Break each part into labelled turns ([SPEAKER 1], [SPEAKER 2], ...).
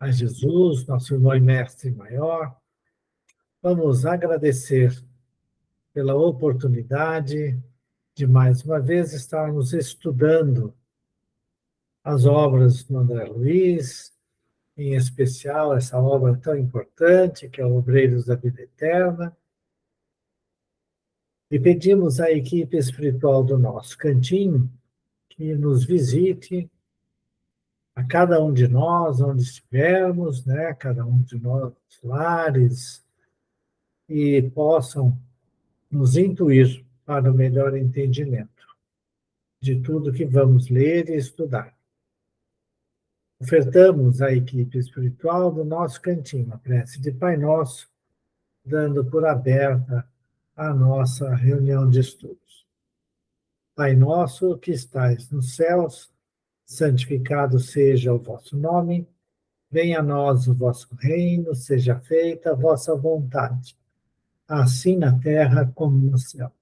[SPEAKER 1] a Jesus, nosso irmão e mestre maior. Vamos agradecer pela oportunidade de, mais uma vez, estarmos estudando as obras do André Luiz, em especial essa obra tão importante, que é o Obreiros da Vida Eterna. E pedimos à equipe espiritual do nosso cantinho que nos visite a cada um de nós, onde estivermos, né? Cada um de nós, lares, e possam nos intuir para o melhor entendimento de tudo que vamos ler e estudar. Ofertamos à equipe espiritual do nosso cantinho a prece de Pai Nosso, dando por aberta a nossa reunião de estudos. Pai nosso que estais nos céus, santificado seja o vosso nome, venha a nós o vosso reino, seja feita a vossa vontade, assim na terra como no céu.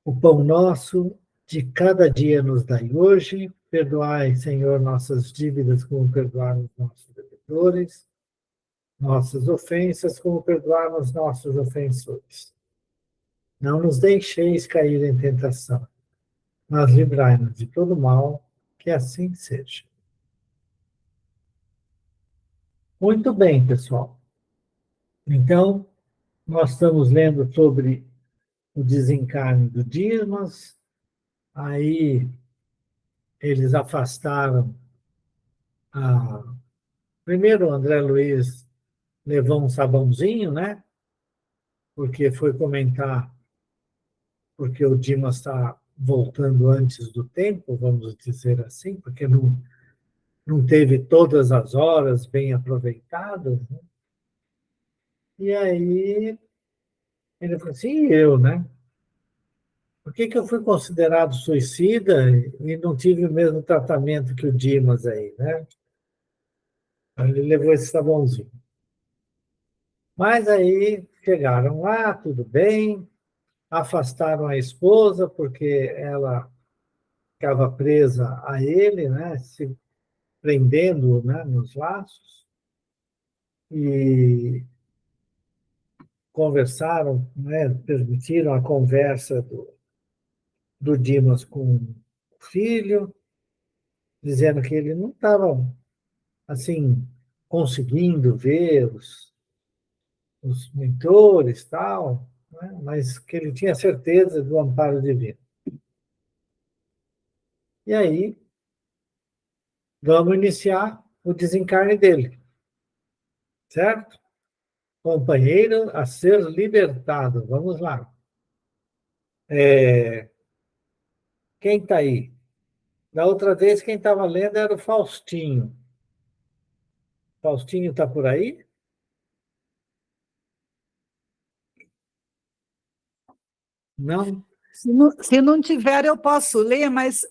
[SPEAKER 1] O pão nosso de cada dia nos dai hoje, perdoai, Senhor, nossas dívidas como perdoarmos nossos devedores, nossas ofensas como perdoarmos nossos ofensores. Não nos deixeis cair em tentação, mas livrai-nos de todo mal, que assim seja. Muito bem, pessoal. Então, nós estamos lendo sobre o desencarne do Dimas, aí eles afastaram primeiro o André Luiz levou um sabãozinho, né? Porque foi comentar, porque o Dimas está voltando antes do tempo, vamos dizer assim, porque não teve todas as horas bem aproveitadas, né? E aí ele falou assim, e eu, né? Por que eu fui considerado suicida e não tive o mesmo tratamento que o Dimas aí, né? Aí ele levou esse sabãozinho. Mas aí chegaram lá, tudo bem, afastaram a esposa, porque ela ficava presa a ele, né? Se prendendo, né, nos laços, e conversaram, né, permitiram a conversa do Dimas com o filho, dizendo que ele não estava, assim, conseguindo ver os mentores, tal, né, mas que ele tinha certeza do amparo divino. E aí, vamos iniciar o desencarne dele, certo? Companheiro a ser libertado. Vamos lá. Quem está aí? Da outra vez, quem estava lendo era o Faustinho. Faustinho está por aí? Não?
[SPEAKER 2] Se não tiver, eu posso ler, mas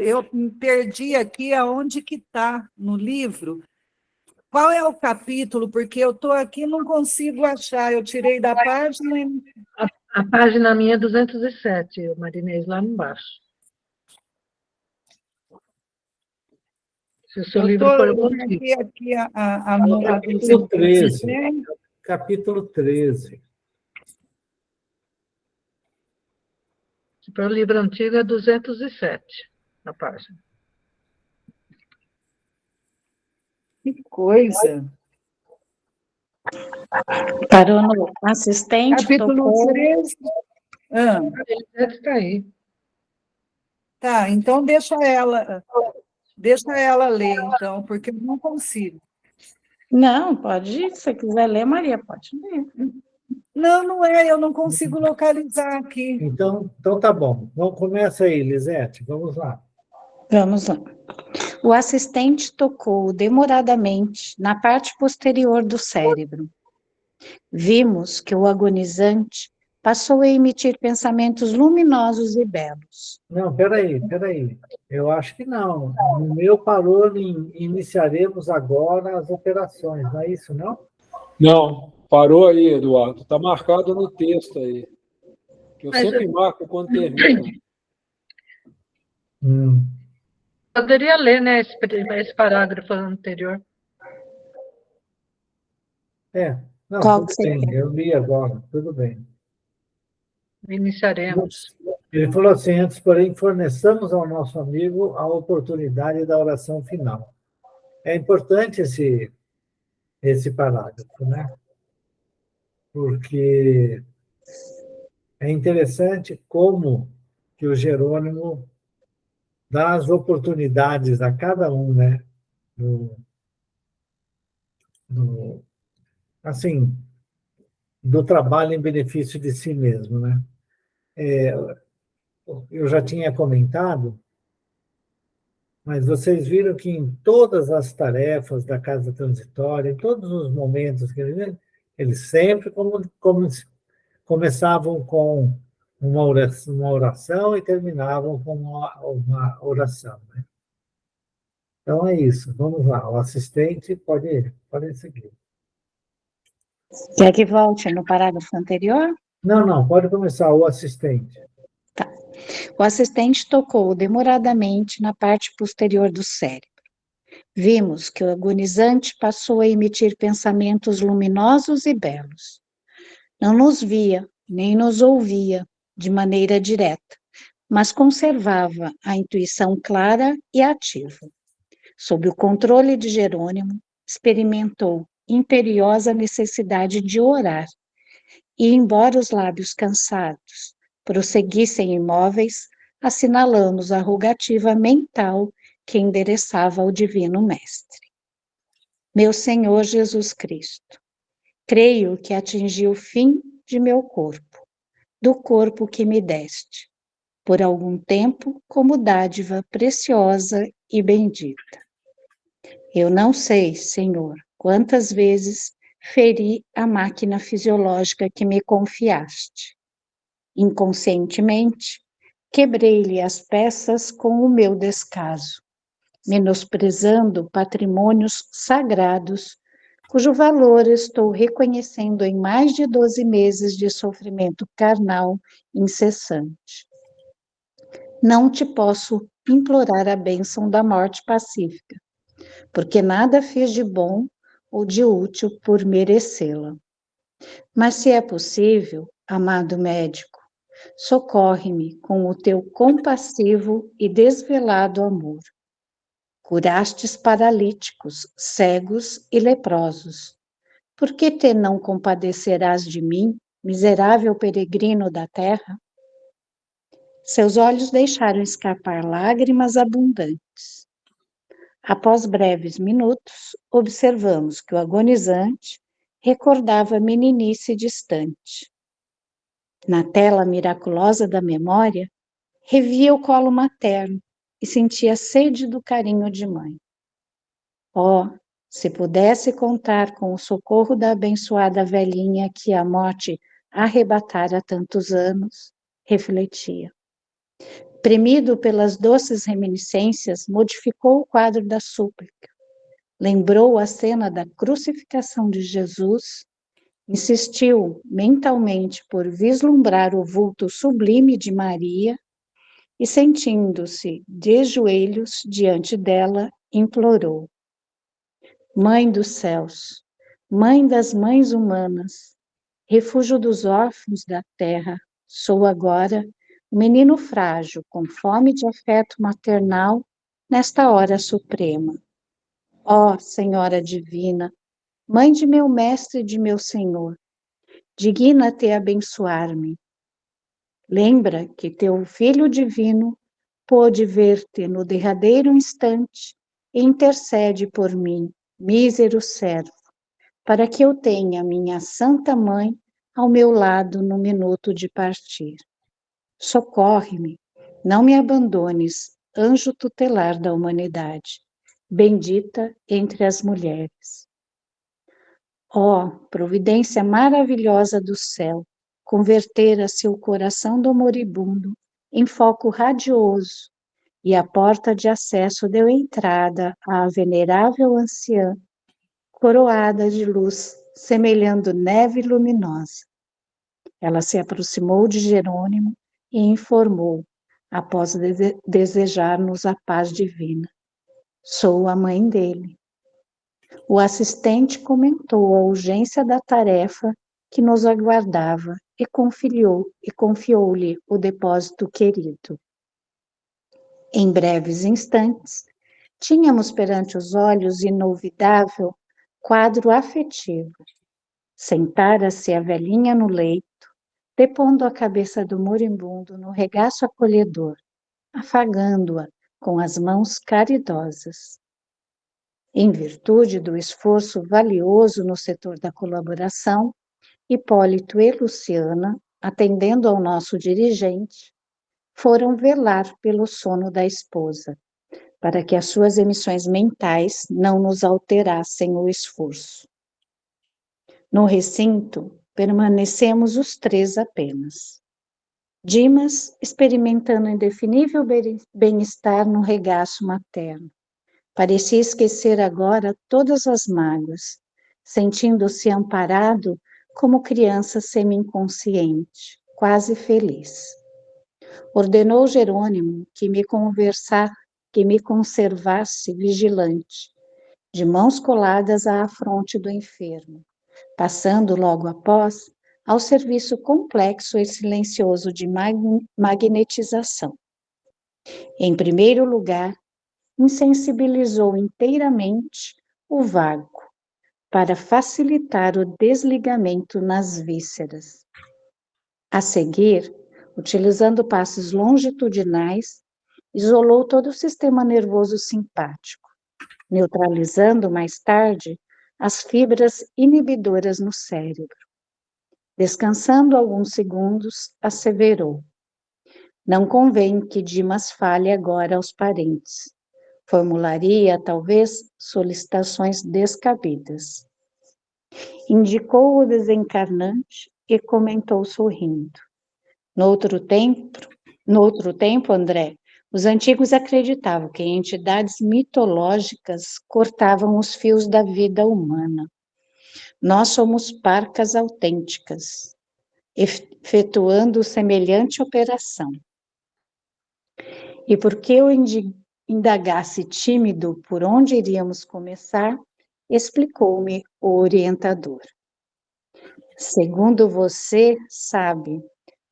[SPEAKER 2] eu me perdi aqui aonde que está no livro. Qual é o capítulo? Porque eu estou aqui e não consigo achar. Eu tirei da página e...
[SPEAKER 3] A página minha é 207, Marinês, lá embaixo. Se o seu livro for
[SPEAKER 2] marquei aqui a
[SPEAKER 1] capítulo 13. Capítulo 13.
[SPEAKER 3] Se for o livro antigo, é 207, a página.
[SPEAKER 2] Que coisa!
[SPEAKER 4] Parou no assistente.
[SPEAKER 2] Capítulo 13.
[SPEAKER 3] Ele está aí.
[SPEAKER 2] Tá, então deixa ela ler, então, porque eu não consigo.
[SPEAKER 4] Não, pode ir. Se você quiser ler, Maria, pode ler.
[SPEAKER 2] Não é, eu não consigo localizar aqui.
[SPEAKER 1] Então tá bom. Então, começa aí, Lisete, vamos lá.
[SPEAKER 4] Vamos lá. O assistente tocou demoradamente na parte posterior do cérebro. Vimos que o agonizante passou a emitir pensamentos luminosos e belos.
[SPEAKER 1] Não, peraí. Eu acho que não. No meu parou em iniciaremos agora as operações, não é isso, não?
[SPEAKER 5] Não, parou aí, Eduardo. Está marcado no texto aí. Que eu sempre marco quando termina.
[SPEAKER 3] Poderia ler, né, esse parágrafo anterior.
[SPEAKER 1] Não,
[SPEAKER 4] Qual
[SPEAKER 1] tudo
[SPEAKER 4] que você
[SPEAKER 1] bem,
[SPEAKER 4] quer?
[SPEAKER 1] eu li agora, tudo bem.
[SPEAKER 3] Iniciaremos.
[SPEAKER 1] Ele falou assim, antes, porém, forneçamos ao nosso amigo a oportunidade da oração final. É importante esse parágrafo, né? Porque é interessante como que o Jerônimo dá as oportunidades a cada um, né? Do, do, assim, do trabalho em benefício de si mesmo, né? Eu já tinha comentado, mas vocês viram que em todas as tarefas da casa transitória, em todos os momentos que eles sempre começavam com uma oração e terminavam com uma oração, né? Então é isso, vamos lá, o assistente pode seguir.
[SPEAKER 4] Quer que volte no parágrafo anterior?
[SPEAKER 1] Não, não, pode começar o assistente.
[SPEAKER 4] Tá. O assistente tocou demoradamente na parte posterior do cérebro. Vimos que o agonizante passou a emitir pensamentos luminosos e belos. Não nos via, nem nos ouvia de maneira direta, mas conservava a intuição clara e ativa. Sob o controle de Jerônimo, experimentou imperiosa necessidade de orar, e, embora os lábios cansados prosseguissem imóveis, assinalamos a rogativa mental que endereçava ao Divino Mestre. Meu Senhor Jesus Cristo, creio que atingi o fim de meu corpo, do corpo que me deste, por algum tempo como dádiva preciosa e bendita. Eu não sei, Senhor, quantas vezes feri a máquina fisiológica que me confiaste. Inconscientemente, quebrei-lhe as peças com o meu descaso, menosprezando patrimônios sagrados, cujo valor estou reconhecendo em mais de 12 meses de sofrimento carnal incessante. Não te posso implorar a bênção da morte pacífica, porque nada fiz de bom ou de útil por merecê-la. Mas se é possível, amado médico, socorre-me com o teu compassivo e desvelado amor. Curastes paralíticos, cegos e leprosos. Por que te não compadecerás de mim, miserável peregrino da terra? Seus olhos deixaram escapar lágrimas abundantes. Após breves minutos, observamos que o agonizante recordava a meninice distante. Na tela miraculosa da memória, revia o colo materno e sentia a sede do carinho de mãe. Oh, se pudesse contar com o socorro da abençoada velhinha que a morte arrebatara há tantos anos, refletia. Premido pelas doces reminiscências, modificou o quadro da súplica. Lembrou a cena da crucificação de Jesus, insistiu mentalmente por vislumbrar o vulto sublime de Maria e, sentindo-se de joelhos diante dela, implorou: Mãe dos céus, Mãe das mães humanas, refúgio dos órfãos da terra, sou agora um menino frágil, com fome de afeto maternal nesta hora suprema. Ó Senhora Divina, Mãe de meu Mestre e de meu Senhor, digna-te abençoar-me. Lembra que teu Filho Divino pôde ver-te no derradeiro instante e intercede por mim, mísero servo, para que eu tenha minha Santa Mãe ao meu lado no minuto de partir. Socorre-me, não me abandones, anjo tutelar da humanidade, bendita entre as mulheres. Ó, providência maravilhosa do céu, convertera seu coração do moribundo em foco radioso, e a porta de acesso deu entrada à venerável anciã, coroada de luz, semelhando neve luminosa. Ela se aproximou de Jerônimo e informou, após desejar-nos a paz divina: sou a mãe dele. O assistente comentou a urgência da tarefa que nos aguardava e confiou-lhe o depósito querido. Em breves instantes, tínhamos perante os olhos inolvidável quadro afetivo. Sentara-se a velhinha no leito, depondo a cabeça do moribundo no regaço acolhedor, afagando-a com as mãos caridosas. Em virtude do esforço valioso no setor da colaboração, Hipólito e Luciana, atendendo ao nosso dirigente, foram velar pelo sono da esposa, para que as suas emissões mentais não nos alterassem o esforço. No recinto, permanecemos os três apenas. Dimas, experimentando indefinível bem-estar no regaço materno, parecia esquecer agora todas as mágoas, sentindo-se amparado como criança semi-inconsciente, quase feliz. Ordenou Jerônimo que me conservasse vigilante, de mãos coladas à fronte do enfermo, passando logo após ao serviço complexo e silencioso de magnetização. Em primeiro lugar, insensibilizou inteiramente o vago, para facilitar o desligamento nas vísceras. A seguir, utilizando passes longitudinais, isolou todo o sistema nervoso simpático, neutralizando mais tarde as fibras inibidoras no cérebro. Descansando alguns segundos, asseverou: não convém que Dimas fale agora aos parentes. Formularia, talvez, solicitações descabidas. Indicou o desencarnante e comentou sorrindo: No outro tempo, André, os antigos acreditavam que entidades mitológicas cortavam os fios da vida humana. Nós somos parcas autênticas, efetuando semelhante operação. E porque eu indagasse tímido por onde iríamos começar, explicou-me o orientador. Segundo você sabe,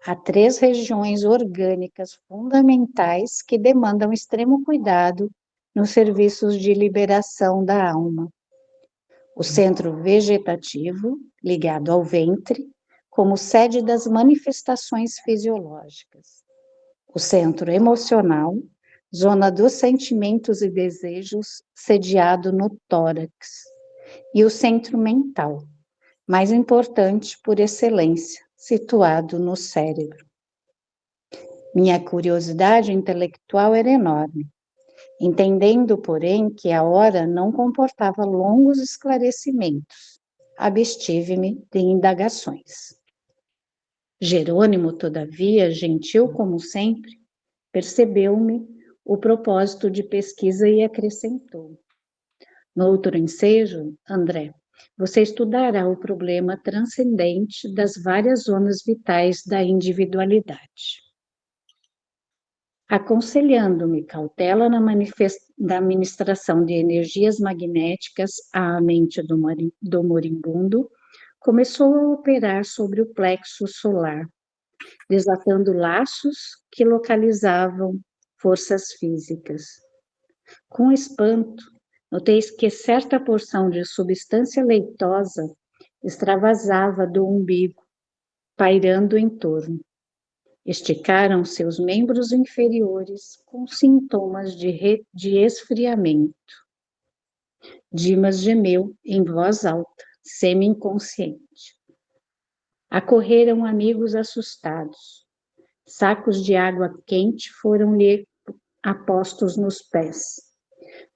[SPEAKER 4] há 3 regiões orgânicas fundamentais que demandam extremo cuidado nos serviços de liberação da alma. O centro vegetativo, ligado ao ventre, como sede das manifestações fisiológicas. O centro emocional, zona dos sentimentos e desejos, sediado no tórax. E o centro mental, mais importante por excelência, situado no cérebro. Minha curiosidade intelectual era enorme, entendendo, porém, que a hora não comportava longos esclarecimentos, abstive-me de indagações. Jerônimo, todavia, gentil como sempre, percebeu-me o propósito de pesquisa e acrescentou: no outro ensejo, André, você estudará o problema transcendente das várias zonas vitais da individualidade. Aconselhando-me cautela na administração de energias magnéticas à mente do moribundo, começou a operar sobre o plexo solar, desatando laços que localizavam forças físicas. Com espanto, notei que certa porção de substância leitosa extravasava do umbigo, pairando em torno. Esticaram seus membros inferiores com sintomas de esfriamento. Dimas gemeu em voz alta, semi-inconsciente. Acorreram amigos assustados. Sacos de água quente foram-lhe apostos nos pés.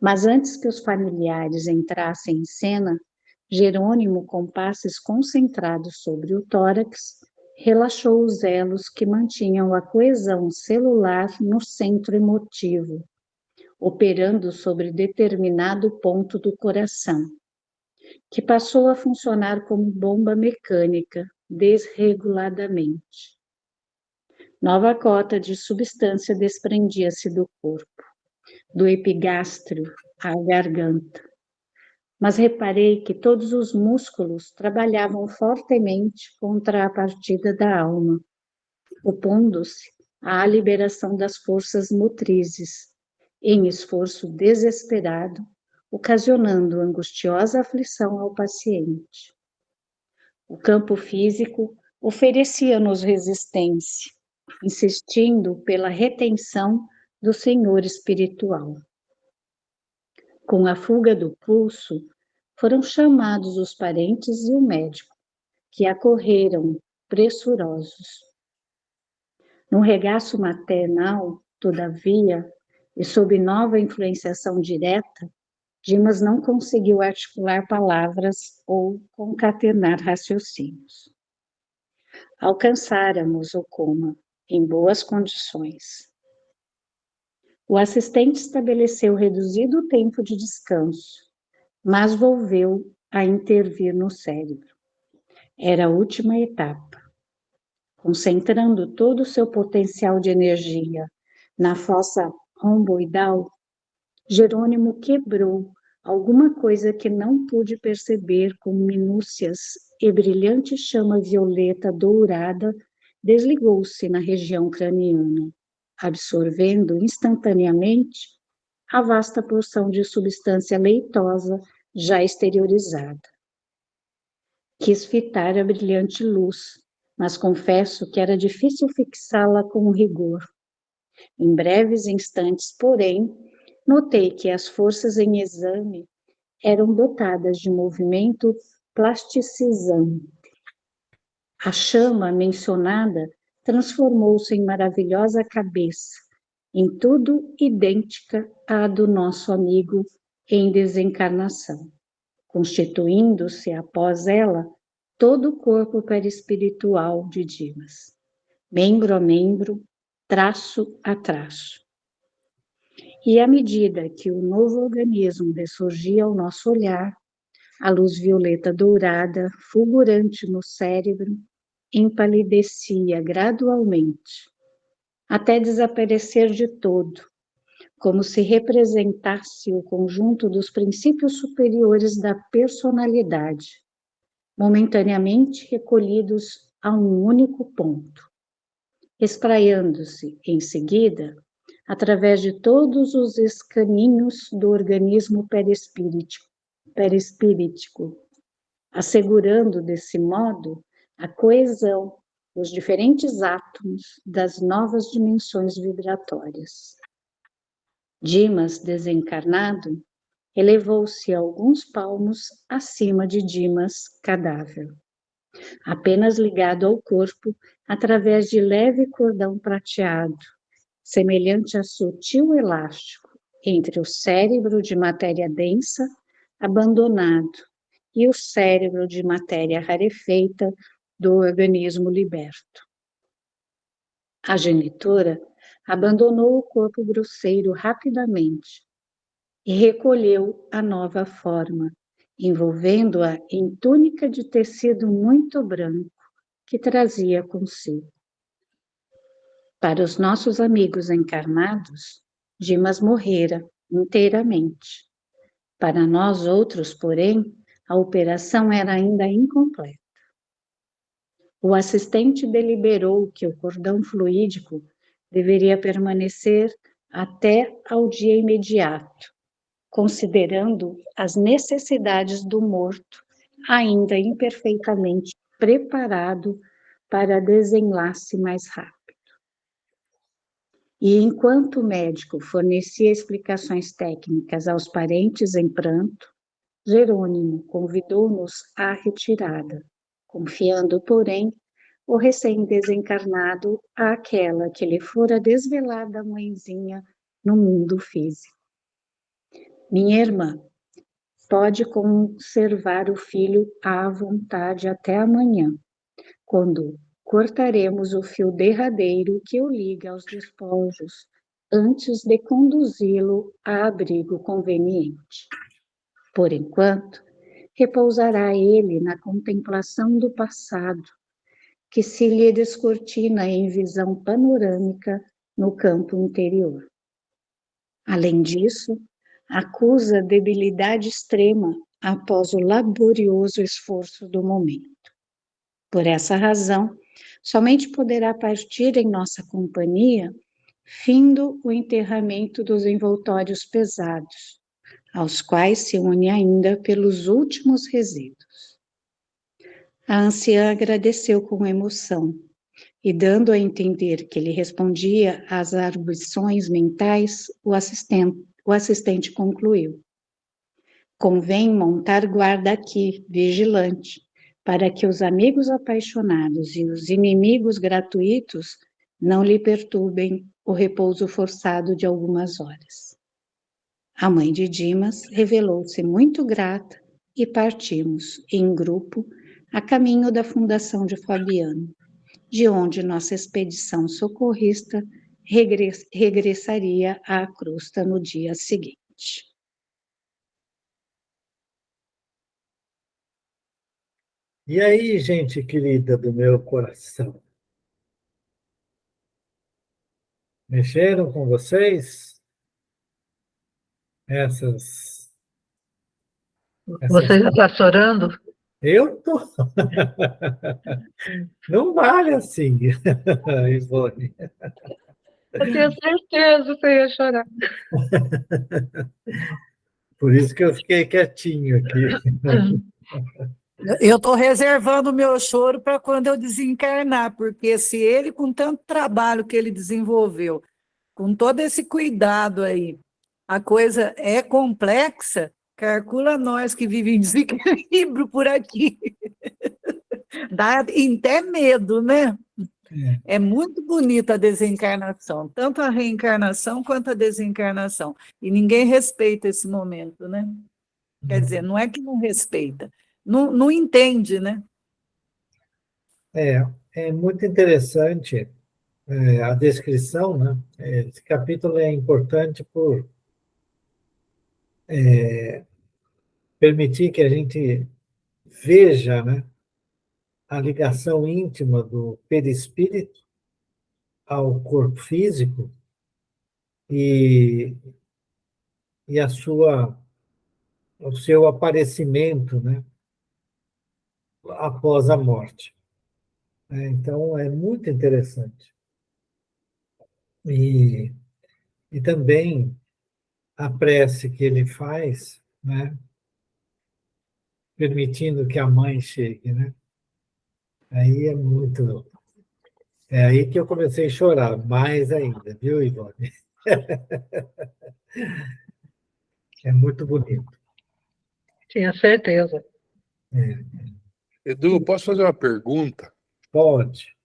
[SPEAKER 4] Mas antes que os familiares entrassem em cena, Jerônimo, com passes concentrados sobre o tórax, relaxou os elos que mantinham a coesão celular no centro emotivo, operando sobre determinado ponto do coração, que passou a funcionar como bomba mecânica, desreguladamente. Nova cota de substância desprendia-se do corpo, do epigástrio à garganta. mas reparei que todos os músculos trabalhavam fortemente contra a partida da alma, opondo-se à liberação das forças motrizes, em esforço desesperado, ocasionando angustiosa aflição ao paciente. O campo físico oferecia-nos resistência, insistindo pela retenção do senhor espiritual. Com a fuga do pulso, foram chamados os parentes e o médico, que acorreram pressurosos. No regaço maternal, todavia, e sob nova influenciação direta, Dimas não conseguiu articular palavras ou concatenar raciocínios. Alcançáramos o coma em boas condições. O assistente estabeleceu reduzido tempo de descanso, mas volveu a intervir no cérebro. Era a última etapa. Concentrando todo o seu potencial de energia na fossa romboidal, Jerônimo quebrou alguma coisa que não pude perceber com minúcias e brilhante chama violeta dourada desligou-se na região craniana, absorvendo instantaneamente a vasta porção de substância leitosa já exteriorizada. Quis fitar a brilhante luz, mas confesso que era difícil fixá-la com rigor. Em breves instantes, porém, notei que as forças em exame eram dotadas de movimento plasticizante. A chama mencionada transformou-se em maravilhosa cabeça, em tudo idêntica à do nosso amigo em desencarnação, constituindo-se após ela todo o corpo perispiritual de Dimas, membro a membro, traço a traço. E à medida que o novo organismo ressurgia ao nosso olhar, a luz violeta dourada, fulgurante no cérebro, empalidecia gradualmente, até desaparecer de todo, como se representasse o conjunto dos princípios superiores da personalidade, momentaneamente recolhidos a um único ponto, espraiando-se, em seguida, através de todos os escaninhos do organismo perispíritico, assegurando, desse modo, a coesão dos diferentes átomos das novas dimensões vibratórias. Dimas, desencarnado, elevou-se alguns palmos acima de Dimas, cadáver, apenas ligado ao corpo através de leve cordão prateado, semelhante a sutil elástico entre o cérebro de matéria densa, abandonado, e o cérebro de matéria rarefeita do organismo liberto. A genitora abandonou o corpo grosseiro rapidamente e recolheu a nova forma, envolvendo-a em túnica de tecido muito branco que trazia consigo. Para os nossos amigos encarnados, Dimas morrera inteiramente. Para nós outros, porém, a operação era ainda incompleta. O assistente deliberou que o cordão fluídico deveria permanecer até ao dia imediato, considerando as necessidades do morto, ainda imperfeitamente preparado para desenlace mais rápido. E enquanto o médico fornecia explicações técnicas aos parentes em pranto, Jerônimo convidou-nos à retirada, confiando, porém, o recém-desencarnado àquela que lhe fora desvelada mãezinha no mundo físico. Minha irmã, pode conservar o filho à vontade até amanhã, quando cortaremos o fio derradeiro que o liga aos despojos, antes de conduzi-lo a abrigo conveniente. Por enquanto, repousará ele na contemplação do passado, que se lhe descortina em visão panorâmica no campo interior. Além disso, acusa debilidade extrema após o laborioso esforço do momento. Por essa razão, somente poderá partir em nossa companhia, findo o enterramento dos envoltórios pesados, aos quais se une ainda pelos últimos resíduos. A anciã agradeceu com emoção, e dando a entender que ele respondia às arguições mentais, o assistente concluiu: convém montar guarda aqui, vigilante, para que os amigos apaixonados e os inimigos gratuitos não lhe perturbem o repouso forçado de algumas horas. A mãe de Dimas revelou-se muito grata e partimos, em grupo, a caminho da fundação de Fabiano, de onde nossa expedição socorrista regressaria à crosta no dia seguinte.
[SPEAKER 1] E aí, gente querida do meu coração? Mexeram com vocês? Essas...
[SPEAKER 3] Você já está chorando?
[SPEAKER 1] Eu tô. Não vale assim, Ivone.
[SPEAKER 3] Eu tenho certeza que você ia chorar.
[SPEAKER 1] Por isso que eu fiquei quietinho aqui.
[SPEAKER 2] Eu estou reservando o meu choro para quando eu desencarnar, porque se ele, com tanto trabalho que ele desenvolveu, com todo esse cuidado aí, a coisa é complexa, calcula nós que vivemos em desequilíbrio por aqui. Dá até medo, né? É muito bonita a desencarnação, tanto a reencarnação quanto a desencarnação. E ninguém respeita esse momento, né? Quer dizer, não é que não respeita, não entende, né?
[SPEAKER 1] É muito interessante a descrição, né? Esse capítulo é importante por permitir que a gente veja, né, a ligação íntima do perispírito ao corpo físico e, e o seu aparecimento, né, após a morte. Então, é muito interessante. E também a prece que ele faz, né, permitindo que a mãe chegue, né? Aí é muito. É aí que eu comecei a chorar, mais ainda, viu, Ivone? É muito bonito.
[SPEAKER 3] Tinha certeza.
[SPEAKER 6] Edu, posso fazer uma pergunta?
[SPEAKER 1] Pode.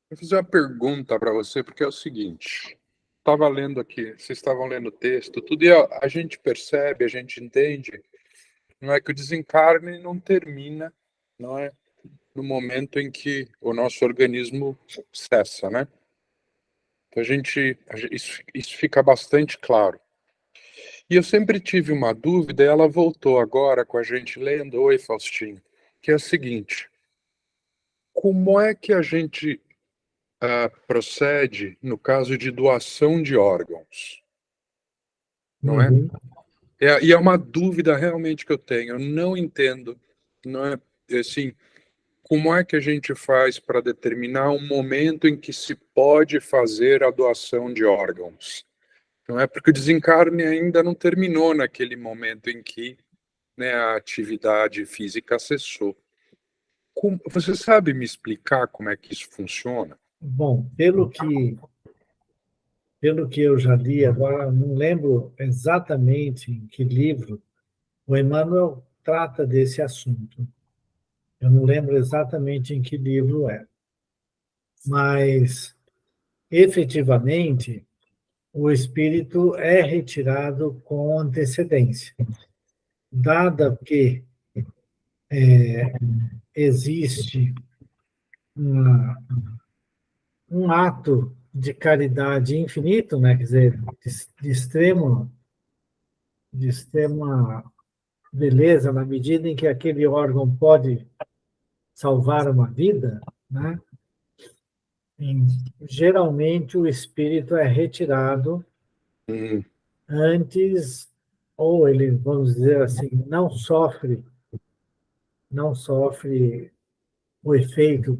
[SPEAKER 6] Vou fazer uma pergunta para você, porque é o seguinte. Estava lendo aqui, vocês estavam lendo o texto, tudo e a gente percebe, a gente entende, não é que o desencarne não termina, não é no momento em que o nosso organismo cessa, né? Então isso fica bastante claro. E eu sempre tive uma dúvida, e ela voltou agora com a gente lendo, oi Faustinho, que é o seguinte: como é que a gente procede no caso de doação de órgãos, não é?
[SPEAKER 1] Uhum.
[SPEAKER 6] E é uma dúvida realmente que eu tenho. Eu não entendo, não é assim, como é que a gente faz para determinar um momento em que se pode fazer a doação de órgãos? Não é porque o desencarne ainda não terminou naquele momento em que, né, a atividade física cessou. Você sabe me explicar como é que isso funciona?
[SPEAKER 1] Bom, pelo que eu já li, agora não lembro exatamente em que livro, o Emmanuel trata desse assunto. Eu não lembro exatamente em que livro é. Mas, efetivamente, o espírito é retirado com antecedência, dada que existe uma, um ato de caridade infinito, né? Quer dizer, de extrema beleza, na medida em que aquele órgão pode salvar uma vida, né? Geralmente o espírito é retirado
[SPEAKER 6] Uhum.
[SPEAKER 1] antes ou ele, vamos dizer assim, não sofre o efeito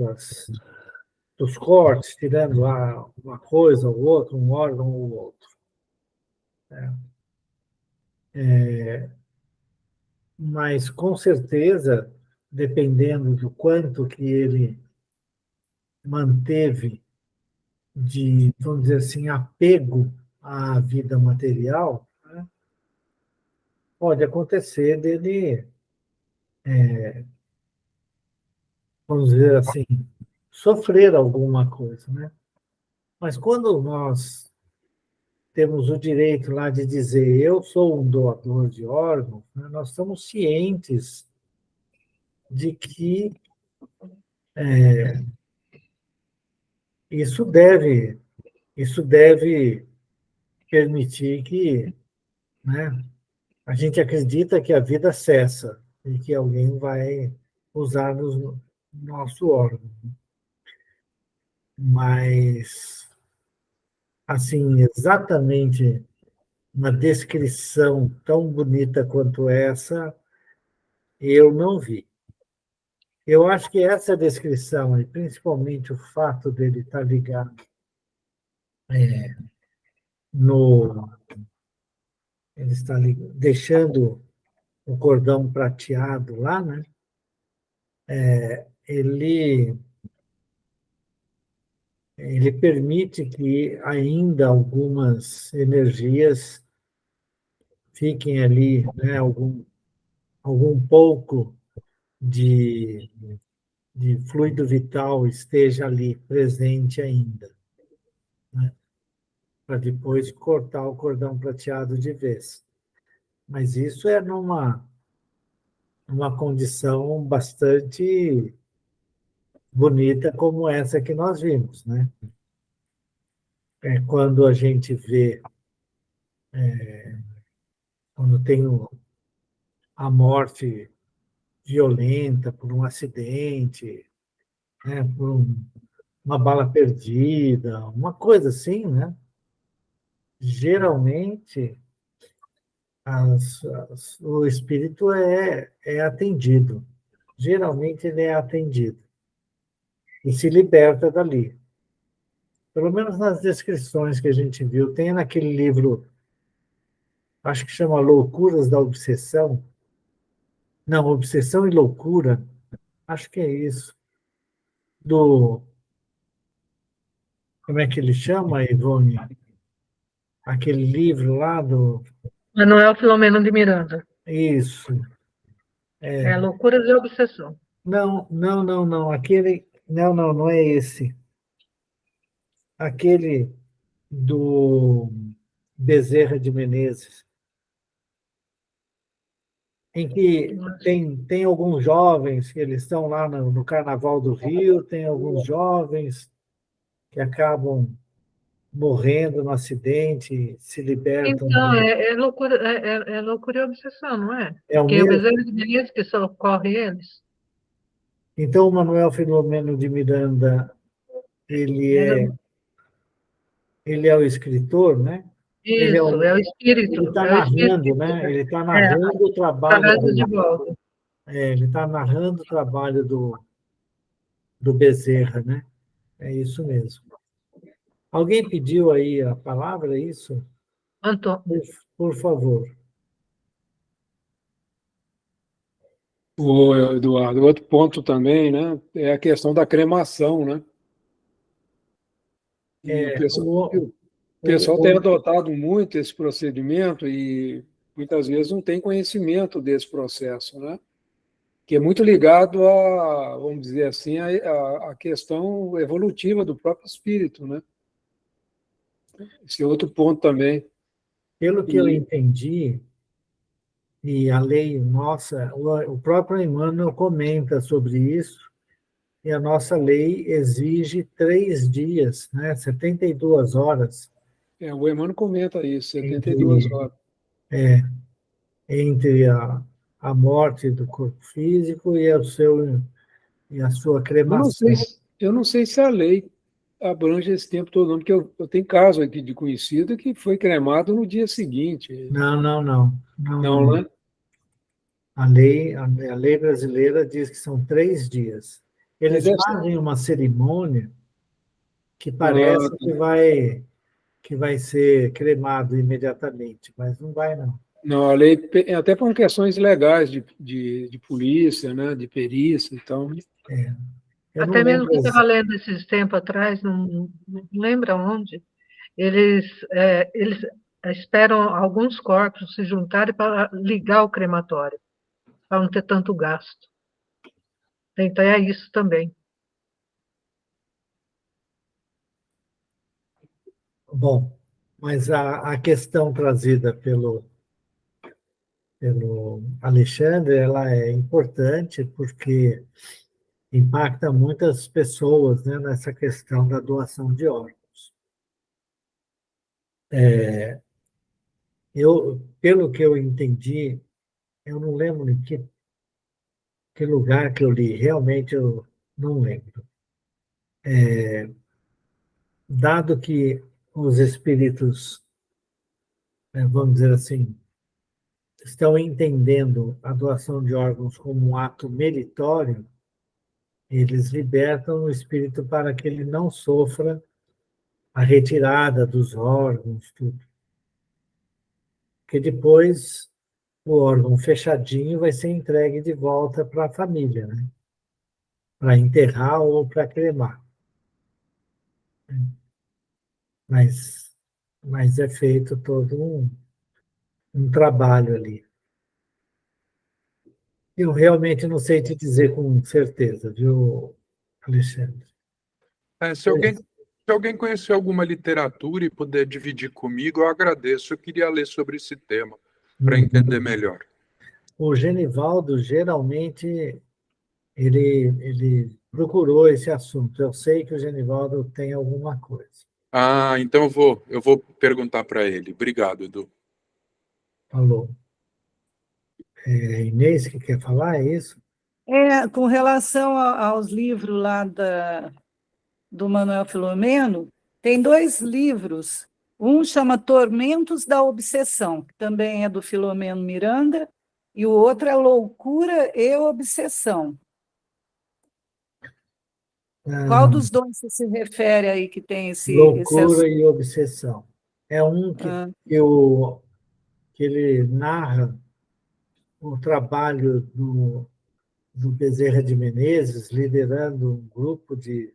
[SPEAKER 1] dos cortes, tirando uma coisa ou outra, um órgão ou outro. Mas, com certeza, dependendo do quanto que ele manteve de, vamos dizer assim, apego à vida material, né, pode acontecer dele, vamos dizer assim, sofrer alguma coisa, né? Mas quando nós temos o direito lá de dizer eu sou um doador de órgãos, né, nós estamos cientes de que isso deve, isso deve permitir que, né, a gente acredita que a vida cessa e que alguém vai usar o nosso órgão. Mas, assim, exatamente uma descrição tão bonita quanto essa, eu não vi. Eu acho que essa descrição, e principalmente o fato dele estar ligado no. Ele está deixando o cordão prateado lá, né? Ele, ele permite que ainda algumas energias fiquem ali, né? Algum pouco de, de fluido vital esteja ali presente ainda, né? Para depois cortar o cordão prateado de vez. Mas isso é numa condição bastante bonita como essa que nós vimos, né? É quando a gente vê, quando tem a morte violenta por um acidente, né? Por uma bala perdida, uma coisa assim, né? Geralmente o espírito é atendido. Geralmente ele é atendido e se liberta dali. Pelo menos nas descrições que a gente viu. Tem naquele livro, acho que chama Loucuras da Obsessão. Não, Obsessão e Loucura. Acho que é isso. Como é que ele chama, Ivone? Aquele livro lá do.
[SPEAKER 3] Manuel Filomeno de Miranda.
[SPEAKER 1] Isso.
[SPEAKER 3] É Loucuras e Obsessão.
[SPEAKER 1] Não, não, não, não. Aquele. Não, não, não é esse. Aquele do Bezerra de Menezes, em que tem alguns jovens que eles estão lá no Carnaval do Rio, tem alguns jovens que acabam morrendo no acidente, se libertam.
[SPEAKER 3] Então, é loucura e obsessão, não é?
[SPEAKER 1] É o
[SPEAKER 3] Porque o
[SPEAKER 1] mesmo.
[SPEAKER 3] Bezerra de Menezes que socorre eles.
[SPEAKER 1] Então, o Manuel Filomeno de Miranda, ele é, ele é o escritor, né? Ele
[SPEAKER 3] Isso, é o espírito.
[SPEAKER 1] ele está
[SPEAKER 3] É o espírito.
[SPEAKER 1] narrando, né? Ele está
[SPEAKER 3] É,
[SPEAKER 1] narrando o trabalho
[SPEAKER 3] através do Divaldo.
[SPEAKER 1] ele está narrando o trabalho do Bezerra, né? É isso mesmo. Alguém pediu aí a palavra, é isso?
[SPEAKER 3] Antônio.
[SPEAKER 1] Por favor.
[SPEAKER 5] O Eduardo, outro ponto também, né, é a questão da cremação, né? E o pessoal tem adotado muito esse procedimento e muitas vezes não tem conhecimento desse processo, né? Que é muito ligado a, vamos dizer assim, a questão evolutiva do próprio espírito, né? Esse é outro ponto também.
[SPEAKER 1] Pelo que eu entendi, e a lei nossa, o próprio Emmanuel comenta sobre isso, e a nossa lei exige 3 dias, né? 72 horas.
[SPEAKER 5] O Emmanuel comenta isso, 72 horas.
[SPEAKER 1] Entre a morte do corpo físico e a sua cremação.
[SPEAKER 5] Eu não sei se é a lei. abrange esse tempo todo, não, porque eu tenho caso aqui de conhecido que foi cremado no dia seguinte.
[SPEAKER 1] Não, não, não. Não,
[SPEAKER 5] Não,
[SPEAKER 1] não.
[SPEAKER 5] né?
[SPEAKER 1] A lei brasileira diz que são 3 dias.
[SPEAKER 5] Mas
[SPEAKER 1] Eles
[SPEAKER 5] deve ser.
[SPEAKER 1] fazem uma cerimônia que
[SPEAKER 5] Ah,
[SPEAKER 1] parece que vai ser cremado imediatamente, mas não vai, não.
[SPEAKER 5] não, a lei, até por questões legais de polícia, né, de perícia, então.
[SPEAKER 1] Eu não
[SPEAKER 3] Até mesmo
[SPEAKER 1] lembro.
[SPEAKER 3] que eu estava lendo esses tempos atrás, não lembro onde, eles esperam alguns corpos se juntarem para ligar o crematório, para não ter tanto gasto. Então é isso também.
[SPEAKER 1] Bom, mas a questão trazida pelo Alexandre, ela é importante porque impacta muitas pessoas, né, nessa questão da doação de órgãos. Pelo que eu entendi, eu não lembro em que lugar que eu li, realmente eu não lembro. Dado que os espíritos, vamos dizer assim, estão entendendo a doação de órgãos como um ato meritório, eles libertam o espírito para que ele não sofra a retirada dos órgãos, tudo. Porque depois o órgão fechadinho vai ser entregue de volta para a família, né? Para enterrar ou para cremar. Mas é feito todo um trabalho ali. Eu realmente não sei te dizer com certeza, viu, Alexandre?
[SPEAKER 6] Se alguém conhecer alguma literatura e puder dividir comigo, eu agradeço. Eu queria ler sobre esse tema para entender melhor.
[SPEAKER 1] O Genivaldo, geralmente, ele procurou esse assunto. Eu sei que o Genivaldo tem alguma coisa.
[SPEAKER 6] Ah, então eu vou perguntar para ele. Obrigado, Edu.
[SPEAKER 1] Falou. Inês que quer falar, é isso?
[SPEAKER 2] Com relação aos livros lá do Manuel Filomeno, tem 2 livros. Um chama Tormentos da Obsessão, que também é do Filomeno Miranda, e o outro é Loucura e Obsessão. Qual dos dois você se refere aí que tem esse
[SPEAKER 1] Loucura
[SPEAKER 2] assunto?
[SPEAKER 1] e obsessão. É um que ele narra o trabalho do Bezerra de Menezes, liderando um grupo de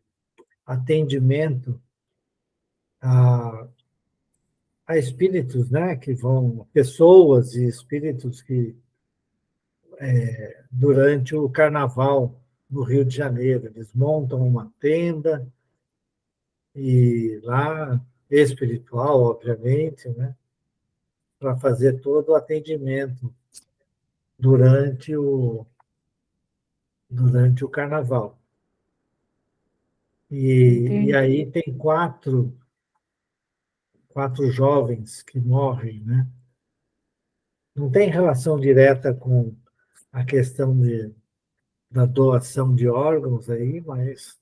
[SPEAKER 1] atendimento a espíritos, né, que vão, pessoas e espíritos que, durante o carnaval no Rio de Janeiro, eles montam uma tenda e lá, espiritual, obviamente, né, para fazer todo o atendimento durante o carnaval. E aí tem quatro jovens que morrem, né? Não tem relação direta com a questão da doação de órgãos aí, mas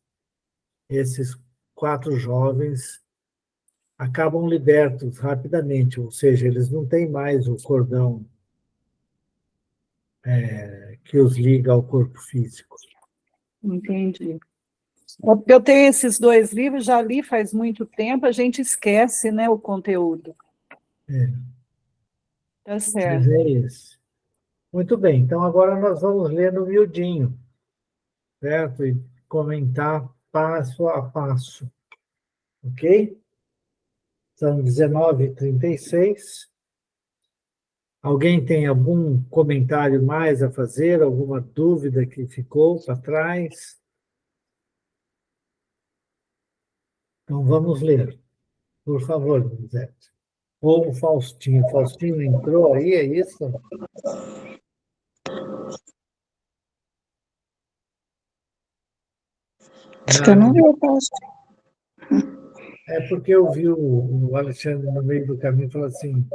[SPEAKER 1] esses 4 jovens acabam libertos rapidamente, ou seja, eles não têm mais o cordão que os liga ao corpo físico.
[SPEAKER 2] Entendi. É porque eu tenho esses 2 livros, já li faz muito tempo, a gente esquece, né, o conteúdo. Tá
[SPEAKER 1] Mas
[SPEAKER 2] certo.
[SPEAKER 1] é isso. Muito bem, então agora nós vamos ler no miudinho, certo? E comentar passo a passo, ok? São 19h36. Alguém tem algum comentário mais a fazer? Alguma dúvida que ficou para trás? Então vamos ler. Por favor, José. Ou o Faustinho. Faustinho entrou aí, é isso?
[SPEAKER 4] Acho que eu não vi o post.
[SPEAKER 1] É porque eu vi o Alexandre no meio do caminho e falou assim: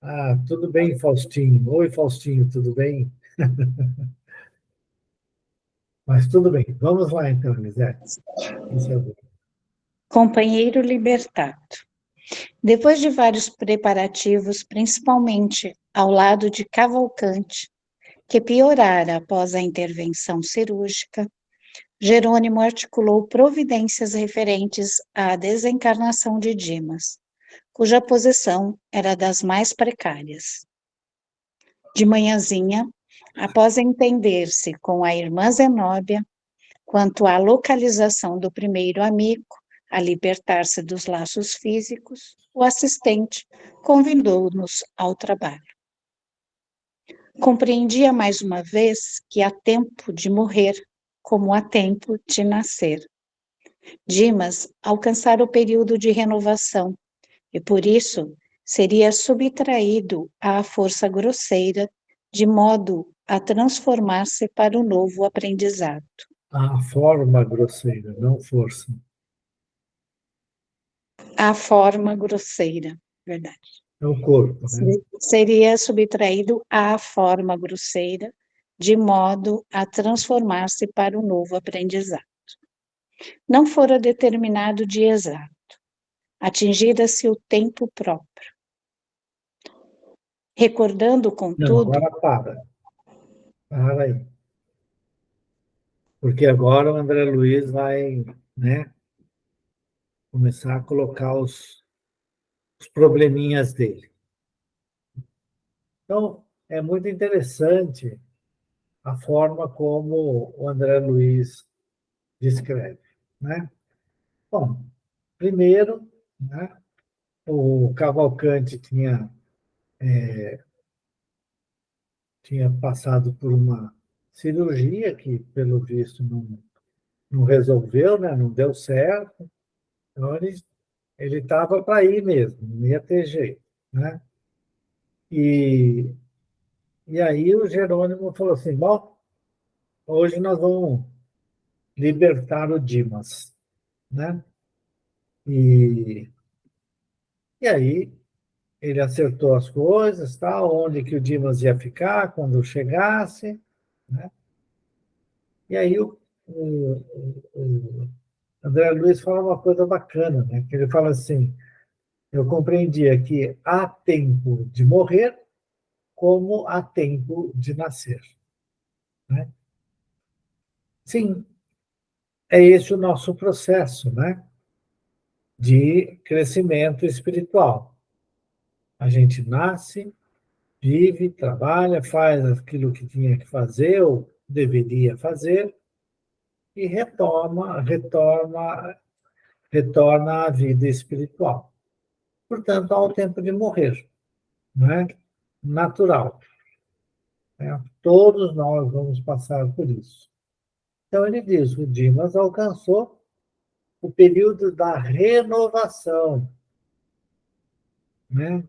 [SPEAKER 1] Ah, tudo bem, Faustinho. Oi, Faustinho, tudo bem? Mas tudo bem. Vamos lá então, Elisete. Por favor.
[SPEAKER 4] companheiro libertado. Depois de vários preparativos, principalmente ao lado de Cavalcante, que piorara após a intervenção cirúrgica, Jerônimo articulou providências referentes à desencarnação de Dimas, cuja posição era das mais precárias. De manhãzinha, após entender-se com a irmã Zenóbia, quanto à localização do primeiro amigo, a libertar-se dos laços físicos, o assistente convidou-nos ao trabalho. Compreendia mais uma vez que há tempo de morrer, como há tempo de nascer. Dimas alcançara o período de renovação, e por isso seria subtraído à força grosseira, de modo a transformar-se para o novo aprendizado.
[SPEAKER 1] A forma grosseira, não força.
[SPEAKER 4] A forma grosseira, verdade.
[SPEAKER 1] É o corpo, né?
[SPEAKER 4] Seria subtraído à forma grosseira, de modo a transformar-se para o novo aprendizado. Não fora determinado o dia exato, atingida-se o tempo próprio. Recordando,
[SPEAKER 1] Não,
[SPEAKER 4] contudo,
[SPEAKER 1] agora para. Para aí. Porque agora o André Luiz vai, né, começar a colocar os probleminhas dele. Então, é muito interessante a forma como o André Luiz descreve, né? Bom, primeiro, né, o Cavalcante tinha passado por uma cirurgia que, pelo visto, não resolveu, né? Não deu certo. Então, ele estava para ir mesmo, não ia ter jeito, né? E aí o Jerônimo falou assim, bom, hoje nós vamos libertar o Dimas, né? E, e aí ele acertou as coisas, tá? Onde que o Dimas ia ficar quando chegasse, né? E aí o André Luiz fala uma coisa bacana, né? Que ele fala assim, eu compreendia que há tempo de morrer como há tempo de nascer, né? Sim, é esse o nosso processo, né? De crescimento espiritual. A gente nasce, vive, trabalha, faz aquilo que tinha que fazer ou deveria fazer e retorna à vida espiritual. Portanto, há o tempo de morrer, não é? Natural. Né? Todos nós vamos passar por isso. Então, ele diz: o Dimas alcançou o período da renovação, né?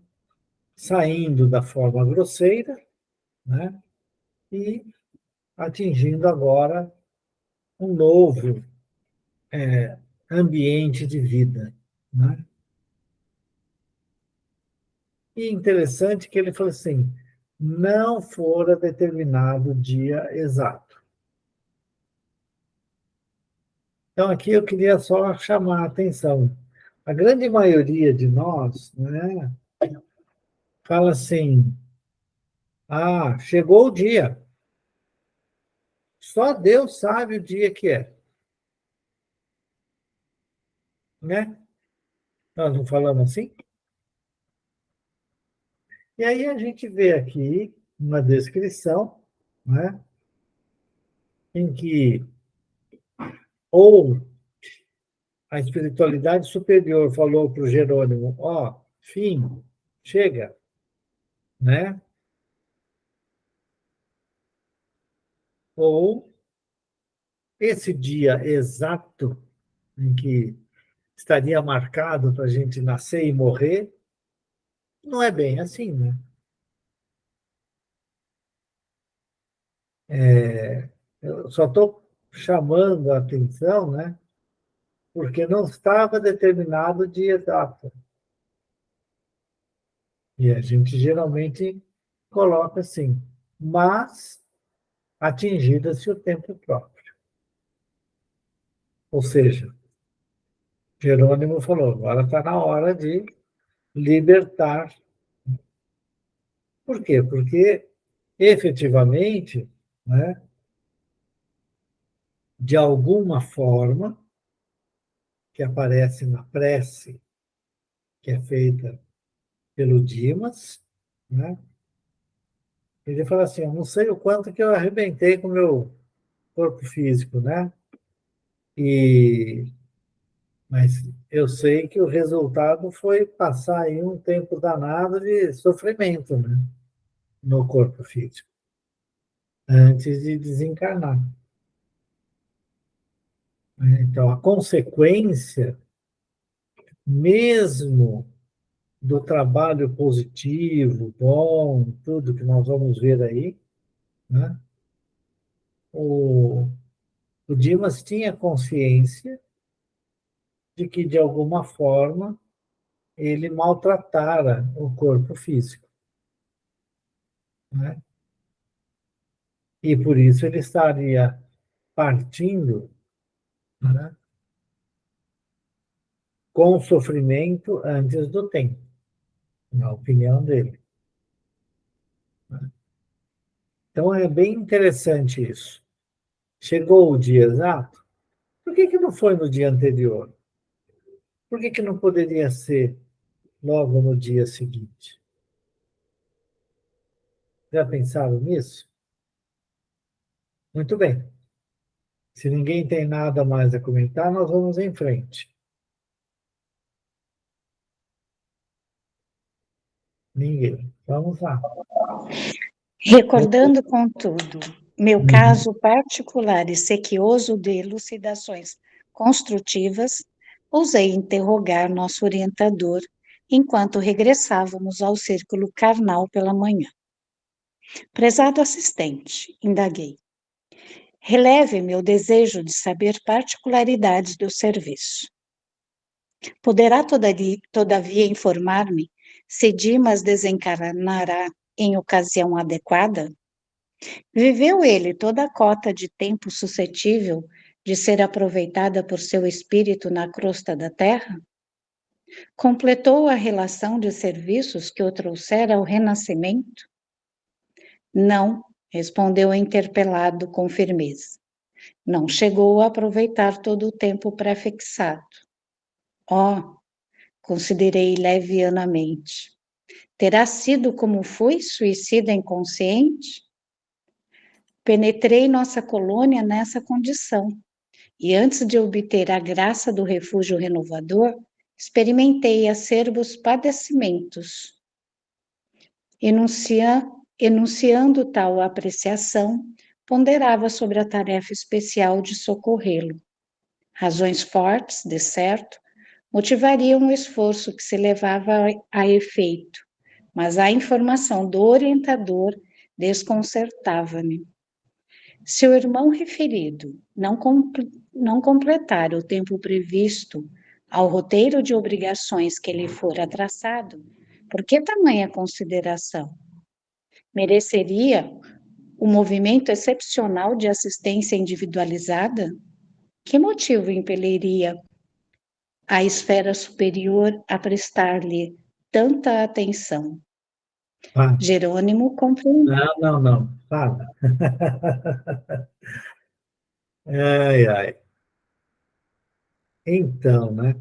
[SPEAKER 1] Saindo da forma grosseira, né? E atingindo agora um novo ambiente de vida, né? E interessante que ele falou assim, não fora determinado o dia exato. Então, aqui eu queria só chamar a atenção. A grande maioria de nós, né, fala assim, chegou o dia. Só Deus sabe o dia que é. Né? Nós não falamos assim? E aí a gente vê aqui uma descrição, né, em que ou a espiritualidade superior falou para o Jerônimo, fim, chega, né? Ou esse dia exato em que estaria marcado para a gente nascer e morrer, não é bem assim, né? Eu só estou chamando a atenção, né? Porque não estava determinado o dia exato. E a gente geralmente coloca assim, mas atingida-se o tempo próprio. Ou seja, Jerônimo falou, agora está na hora de libertar. Por quê? Porque, efetivamente, né, de alguma forma, que aparece na prece que é feita pelo Dimas, né, ele fala assim, eu não sei o quanto que eu arrebentei com o meu corpo físico, né? Mas eu sei que o resultado foi passar aí um tempo danado de sofrimento, né, no corpo físico, antes de desencarnar. Então, a consequência, mesmo do trabalho positivo, bom, tudo que nós vamos ver aí, né, o, o Dimas tinha consciência de que, de alguma forma, ele maltratara o corpo físico, né? E por isso ele estaria partindo, né, com sofrimento antes do tempo, na opinião dele. Então é bem interessante isso. Chegou o dia exato, por que que não foi no dia anterior? Por que que não poderia ser logo no dia seguinte? Já pensaram nisso? Muito bem. Se ninguém tem nada mais a comentar, nós vamos em frente. Ninguém. Vamos lá.
[SPEAKER 4] Recordando, contudo, meu
[SPEAKER 1] Uhum.
[SPEAKER 4] caso particular e sequioso de elucidações construtivas, ousei interrogar nosso orientador enquanto regressávamos ao círculo carnal pela manhã. Prezado assistente, indaguei, releve meu desejo de saber particularidades do serviço. Poderá, todavia, informar-me se Dimas desencarnará em ocasião adequada? Viveu ele toda a cota de tempo suscetível de ser aproveitada por seu espírito na crosta da terra? Completou a relação de serviços que o trouxera ao renascimento? Não, respondeu o interpelado com firmeza. Não chegou a aproveitar todo o tempo prefixado. Oh, considerei levianamente. Terá sido como fui, suicida inconsciente? Penetrei nossa colônia nessa condição, e antes de obter a graça do refúgio renovador, experimentei acerbos padecimentos. Enunciando tal apreciação, ponderava sobre a tarefa especial de socorrê-lo. Razões fortes, de certo, motivariam o esforço que se levava a efeito, mas a informação do orientador desconcertava-me. Se o irmão referido não completar o tempo previsto ao roteiro de obrigações que lhe fora traçado, por que tamanha consideração? Mereceria o movimento excepcional de assistência individualizada? Que motivo impeliria a esfera superior a prestar-lhe tanta atenção?
[SPEAKER 1] Ah,
[SPEAKER 4] Jerônimo compreendeu.
[SPEAKER 1] não. Para. Ai, ai. Então, né?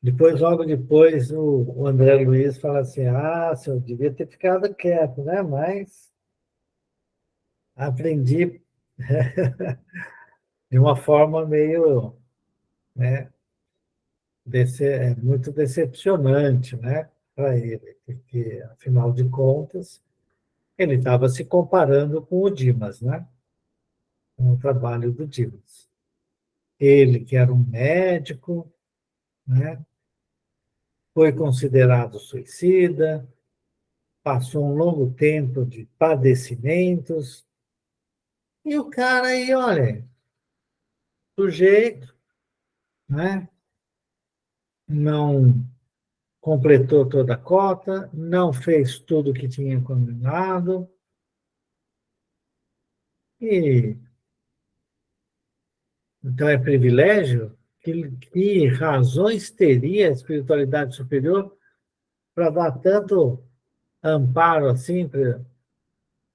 [SPEAKER 1] Depois, logo depois, o André Luiz fala assim, senhor, devia ter ficado quieto, né? Mas aprendi de uma forma meio, né, muito decepcionante, né, para ele, porque, afinal de contas, ele estava se comparando com o Dimas, né, com o trabalho do Dimas. Ele, que era um médico, né, foi considerado suicida, passou um longo tempo de padecimentos, e o cara aí, olha, sujeito, né, não completou toda a cota, não fez tudo o que tinha combinado, e então é privilégio que razões teria a espiritualidade superior para dar tanto amparo assim para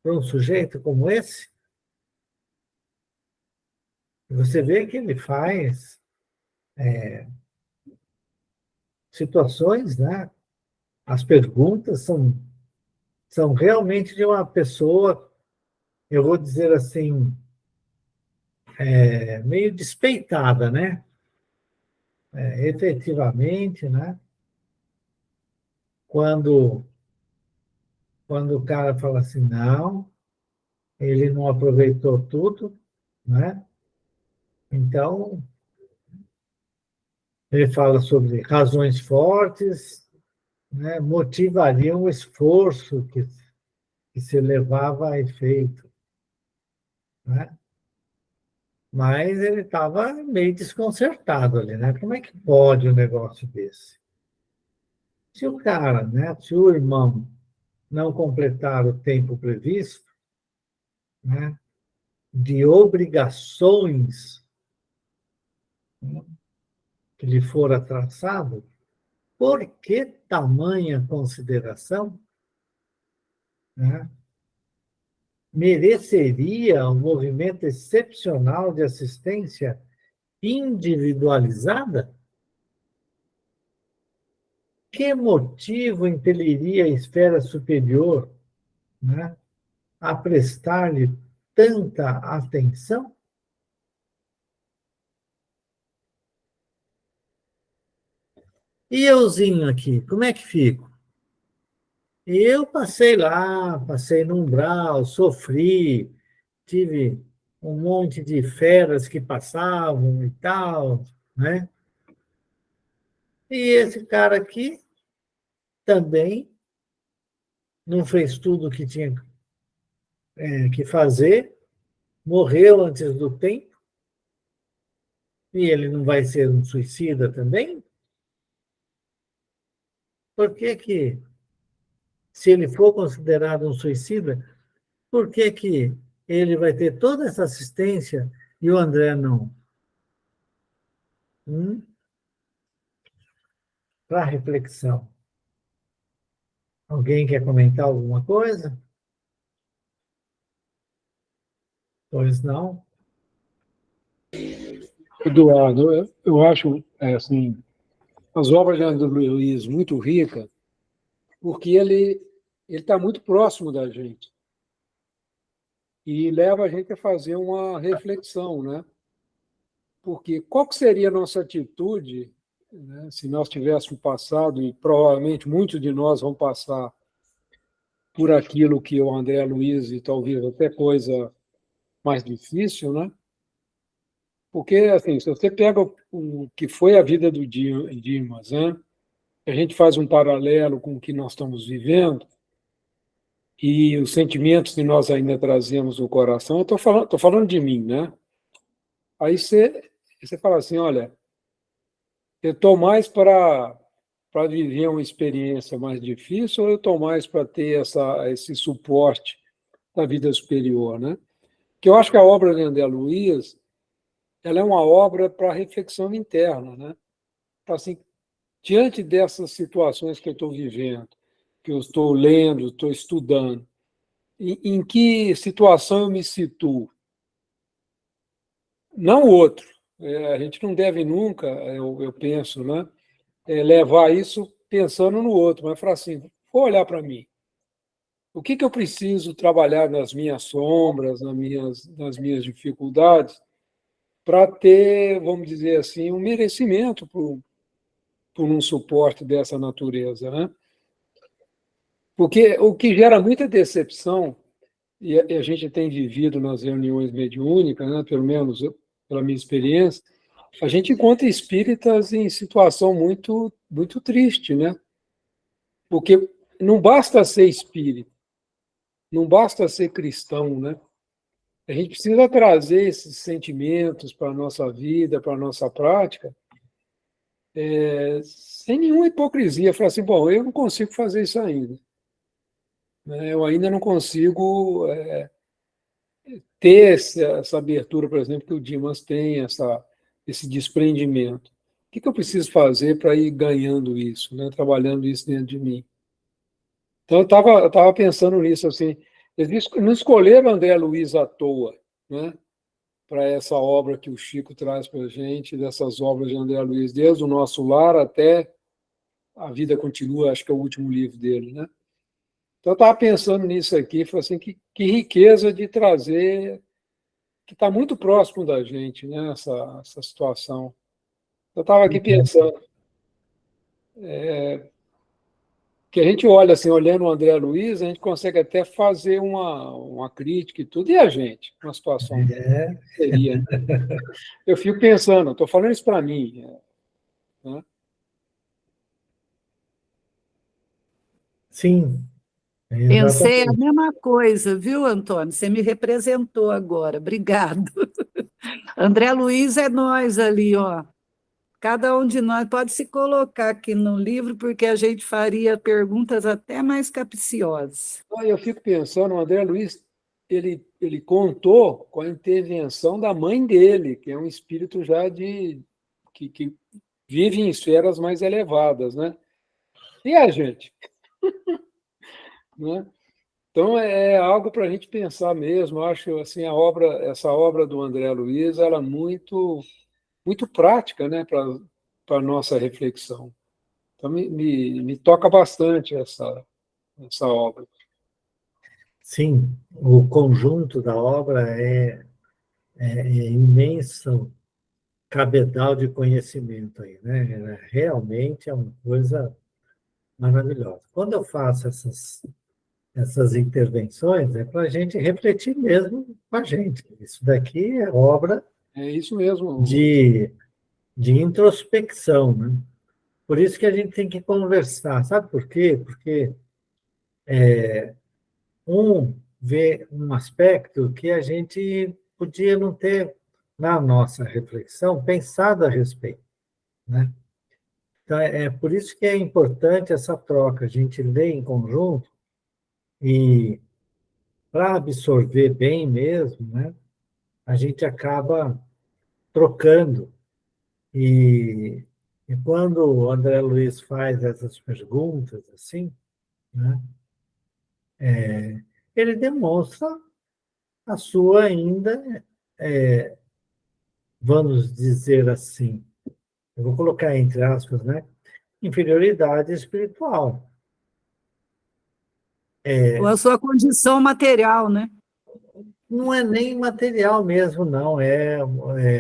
[SPEAKER 1] um sujeito como esse? Você vê que ele faz situações, né? As perguntas são realmente de uma pessoa, eu vou dizer assim, meio despeitada, né? Efetivamente, né? Quando, quando o cara fala assim, não, ele não aproveitou tudo, né? Então, ele fala sobre razões fortes, né? Motivariam o esforço que se levava a efeito, né? Mas ele estava meio desconcertado ali, né? Como é que pode um negócio desse? Se o cara, né? Se o irmão não completar o tempo previsto, né? De obrigações, né, que lhe fora traçado, por que tamanha consideração, né? Mereceria um movimento excepcional de assistência individualizada? Que motivo impeliria a esfera superior, né, a prestar-lhe tanta atenção? E euzinho aqui, como é que fico? Eu passei lá, passei no umbral, sofri, tive um monte de feras que passavam e tal, né? E esse cara aqui também não fez tudo o que tinha que fazer, morreu antes do tempo, e ele não vai ser um suicida também? Por que que, se ele for considerado um suicida, por que que ele vai ter toda essa assistência e o André não? Para reflexão. Alguém quer comentar alguma coisa? Pois não?
[SPEAKER 5] Eduardo, eu acho assim, as obras de André Luiz muito ricas, porque ele está muito próximo da gente e leva a gente a fazer uma reflexão, né? Porque qual que seria a nossa atitude, né, se nós tivéssemos passado, e provavelmente muitos de nós vão passar por aquilo que o André Luiz, e talvez até coisa mais difícil, né? Porque, assim, se você pega o que foi a vida do Dimas, né? A gente faz um paralelo com o que nós estamos vivendo e os sentimentos que nós ainda trazemos no coração, eu tô falando de mim, né? Aí você fala assim, olha, eu estou mais para viver uma experiência mais difícil ou eu estou mais para ter esse suporte da vida superior, né? Que eu acho que a obra de André Luiz, ela é uma obra para reflexão interna, né? Então, assim, diante dessas situações que eu estou vivendo, que eu estou lendo, estou estudando, em que situação eu me situo? Não o outro. A gente não deve nunca, eu penso, né, levar isso pensando no outro, mas falar assim, vou olhar para mim. O que eu preciso trabalhar nas minhas sombras, nas minhas dificuldades, para ter, vamos dizer assim, um merecimento por um suporte dessa natureza, né? Porque o que gera muita decepção, e a gente tem vivido nas reuniões mediúnicas, né, pelo menos pela minha experiência, a gente encontra espíritas em situação muito, muito triste, né? Porque não basta ser espírita, não basta ser cristão, né? A gente precisa trazer esses sentimentos para a nossa vida, para a nossa prática, sem nenhuma hipocrisia. Falar assim, bom, eu não consigo fazer isso ainda, né? Eu ainda não consigo ter essa abertura, por exemplo, que o Dimas tem, esse desprendimento. O que eu preciso fazer para ir ganhando isso, né? Trabalhando isso dentro de mim? Então, eu tava pensando nisso, assim, eles não escolheram André Luiz à toa, né? Para essa obra que o Chico traz para a gente, dessas obras de André Luiz, desde o Nosso Lar até A Vida Continua, acho que é o último livro dele, né? Então, eu estava pensando nisso aqui, falei assim, que riqueza de trazer, que está muito próximo da gente, né? Essa situação. Eu estava aqui pensando, que a gente olha assim, olhando o André Luiz, a gente consegue até fazer uma crítica e tudo, e a gente, uma situação
[SPEAKER 1] É,
[SPEAKER 5] seria, né? Eu fico pensando, estou falando isso para mim, né?
[SPEAKER 1] sim,
[SPEAKER 2] Pensei a
[SPEAKER 1] exatamente.
[SPEAKER 2] mesma coisa, viu, Antônio? Você me representou agora. Obrigado. André Luiz é nós ali, ó. Cada um de nós pode se colocar aqui no livro, porque a gente faria perguntas até mais capciosas.
[SPEAKER 5] Eu fico pensando, o André Luiz, ele contou com a intervenção da mãe dele, que é um espírito já que vive em esferas mais elevadas, né? E a gente, né? Então é algo para a gente pensar mesmo. Eu acho assim essa obra do André Luiz, ela é muito prática, né, para a nossa reflexão. Então me toca bastante essa obra.
[SPEAKER 1] Sim, o conjunto da obra é imenso cabedal de conhecimento aí, né? Realmente é uma coisa maravilhosa. Quando eu faço essas intervenções, é para a gente refletir mesmo com a gente. Isso daqui é obra
[SPEAKER 5] É isso mesmo.
[SPEAKER 1] de, de introspecção, né? Por isso que a gente tem que conversar. Sabe por quê? Porque um vê um aspecto que a gente podia não ter, na nossa reflexão, pensado a respeito, né? Então, é por isso que é importante essa troca, a gente lê em conjunto e, para absorver bem mesmo, né, a gente acaba trocando. E, e quando o André Luiz faz essas perguntas, assim, né, ele demonstra a sua ainda, vamos dizer assim, eu vou colocar entre aspas, né, inferioridade espiritual.
[SPEAKER 2] Ou a sua condição material, né?
[SPEAKER 1] Não é nem material mesmo, não.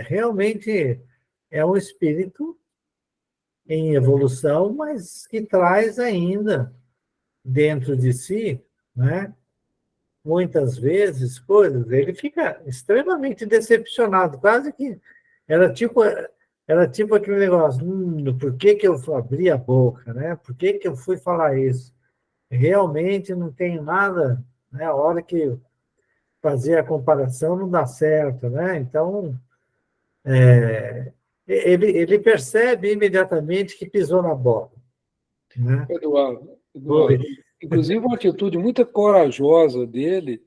[SPEAKER 1] Realmente é um espírito em evolução, mas que traz ainda dentro de si, né, muitas vezes coisas. Ele fica extremamente decepcionado, quase que era tipo era tipo aquele negócio, por que que eu abri a boca, né? Por que que eu fui falar isso? Realmente não tem nada, né? A hora que fazer a comparação não dá certo, né? Então, ele percebe imediatamente que pisou na bola, né?
[SPEAKER 5] Eduardo, inclusive uma atitude muito corajosa dele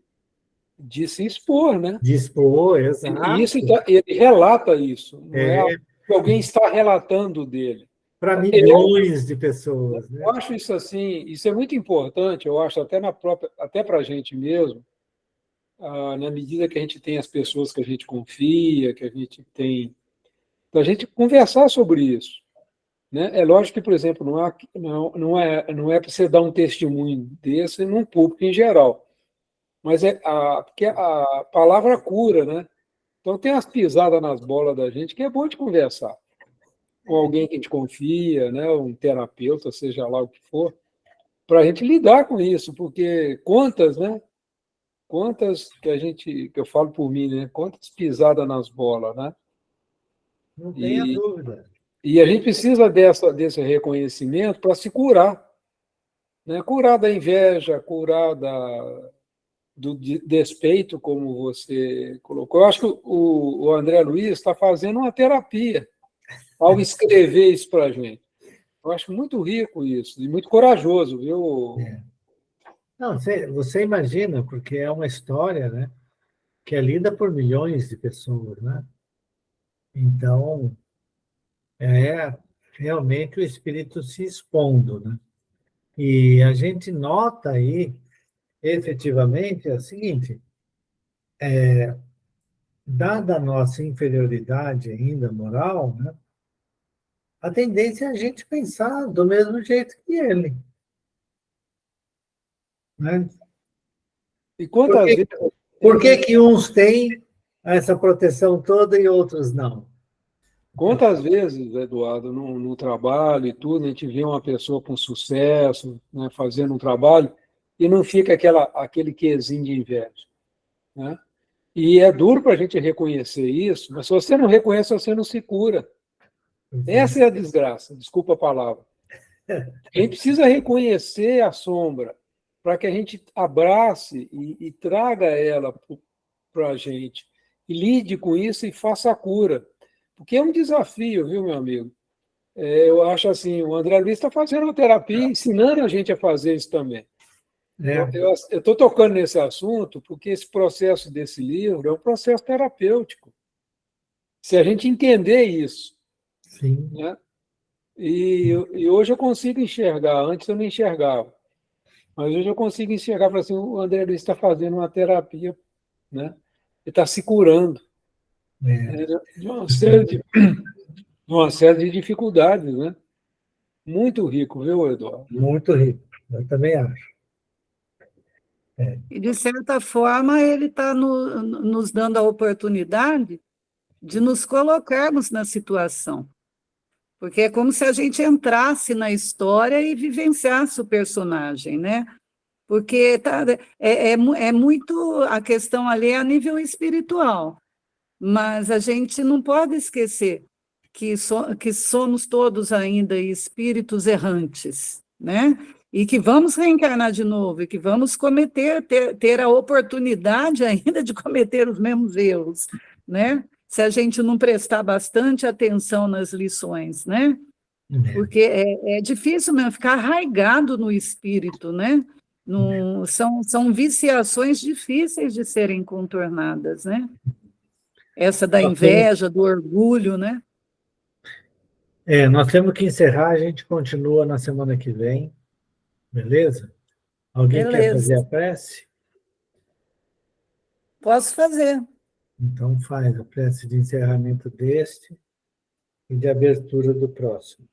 [SPEAKER 5] de se expor, né?
[SPEAKER 1] Dispor,
[SPEAKER 5] E isso
[SPEAKER 1] exato,
[SPEAKER 5] ele relata isso, não é
[SPEAKER 1] é,
[SPEAKER 5] que alguém está relatando dele.
[SPEAKER 1] para
[SPEAKER 5] Eu
[SPEAKER 1] milhões de pessoas, né?
[SPEAKER 5] acho isso assim, isso é muito importante, eu acho até para a gente mesmo, na medida que a gente tem as pessoas que a gente confia, que a gente tem, da gente conversar sobre isso. Né? É lógico que, por exemplo, não é para você dar um testemunho desse num público em geral, mas porque a palavra cura, né? Então tem as pisadas nas bolas da gente que é bom de conversar com alguém que a gente confia, né? Um terapeuta, seja lá o que for, para a gente lidar com isso, porque quantas, né? Quantas que eu falo por mim, né? Quantas pisadas nas bolas, né?
[SPEAKER 1] Não tenha
[SPEAKER 5] E,
[SPEAKER 1] dúvida.
[SPEAKER 5] e a gente precisa desse reconhecimento para se curar, né? Curar da inveja, curar do despeito, como você colocou. Eu acho que o André Luiz está fazendo uma terapia ao escrever isso para a gente. Eu acho muito rico isso, e muito corajoso, viu?
[SPEAKER 1] Não, você imagina, porque é uma história, né, que é lida por milhões de pessoas, né? Então, é realmente o espírito se expondo, né? E a gente nota aí, efetivamente, é o seguinte, dada a nossa inferioridade ainda moral, né, a tendência é a gente pensar do mesmo jeito que ele, né?
[SPEAKER 5] E
[SPEAKER 1] Por
[SPEAKER 5] quantas
[SPEAKER 1] que,
[SPEAKER 5] vezes,
[SPEAKER 1] por que que uns têm essa proteção toda e outros não?
[SPEAKER 5] quantas vezes, Eduardo, no trabalho e tudo, a gente vê uma pessoa com sucesso, né, fazendo um trabalho, e não fica aquele quezinho de inveja, né? E é duro para a gente reconhecer isso, mas se você não reconhece, você não se cura. Essa é a desgraça, desculpa a palavra. A gente precisa reconhecer a sombra para que a gente abrace e traga ela para a gente, e lide com isso e faça a cura. Porque é um desafio, viu, meu amigo? Eu acho assim, o André Luiz está fazendo uma terapia, ensinando a gente a fazer isso também.
[SPEAKER 1] É,
[SPEAKER 5] Eu estou tocando nesse assunto porque esse processo desse livro é um processo terapêutico. Se a gente entender isso,
[SPEAKER 1] sim.
[SPEAKER 5] né? E hoje eu consigo enxergar, antes eu não enxergava, mas hoje eu consigo enxergar, falar assim, o André Luiz está fazendo uma terapia, né? Ele está se curando,
[SPEAKER 1] É,
[SPEAKER 5] né, de uma série de dificuldades, né? Muito rico, viu, Eduardo?
[SPEAKER 1] muito rico, eu também acho.
[SPEAKER 2] E, de certa forma, ele está nos dando a oportunidade de nos colocarmos na situação. Porque é como se a gente entrasse na história e vivenciasse o personagem, né? Porque é muito a questão ali é a nível espiritual, mas a gente não pode esquecer que somos todos ainda espíritos errantes, né? E que vamos reencarnar de novo, e que vamos ter a oportunidade ainda de cometer os mesmos erros, né? Se a gente não prestar bastante atenção nas lições, né? Porque é difícil mesmo ficar arraigado no espírito, né? São viciações difíceis de serem contornadas, né? Essa da inveja, do orgulho, né?
[SPEAKER 1] Nós temos que encerrar, a gente continua na semana que vem, beleza? Alguém quer fazer a
[SPEAKER 2] Beleza,
[SPEAKER 1] prece?
[SPEAKER 2] posso fazer.
[SPEAKER 1] Então faz a prece de encerramento deste e de abertura do próximo.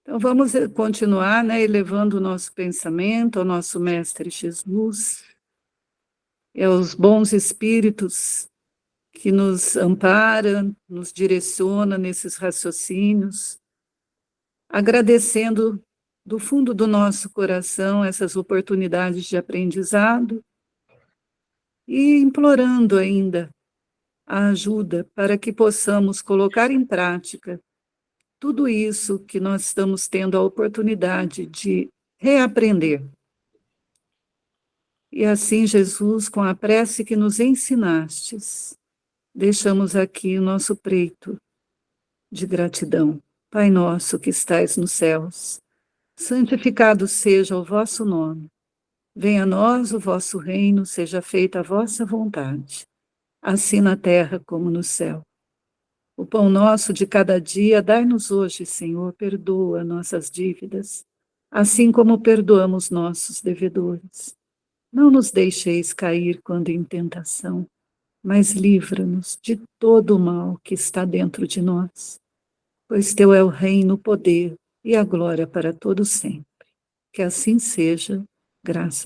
[SPEAKER 2] Então, vamos continuar, né, elevando o nosso pensamento ao nosso Mestre Jesus, e aos bons espíritos que nos ampara, nos direciona nesses raciocínios, agradecendo do fundo do nosso coração essas oportunidades de aprendizado e implorando ainda a ajuda para que possamos colocar em prática tudo isso que nós estamos tendo a oportunidade de reaprender. E assim, Jesus, com a prece que nos ensinastes, deixamos aqui o nosso preito de gratidão. Pai nosso que estais nos céus, santificado seja o vosso nome. Venha a nós o vosso reino, seja feita a vossa vontade, assim na terra como no céu. O pão nosso de cada dia dai-nos hoje, Senhor, perdoa nossas dívidas, assim como perdoamos nossos devedores. Não nos deixeis cair quando em tentação, mas livra-nos de todo o mal que está dentro de nós, pois teu é o reino, o poder e a glória para todo sempre. Que assim seja, graças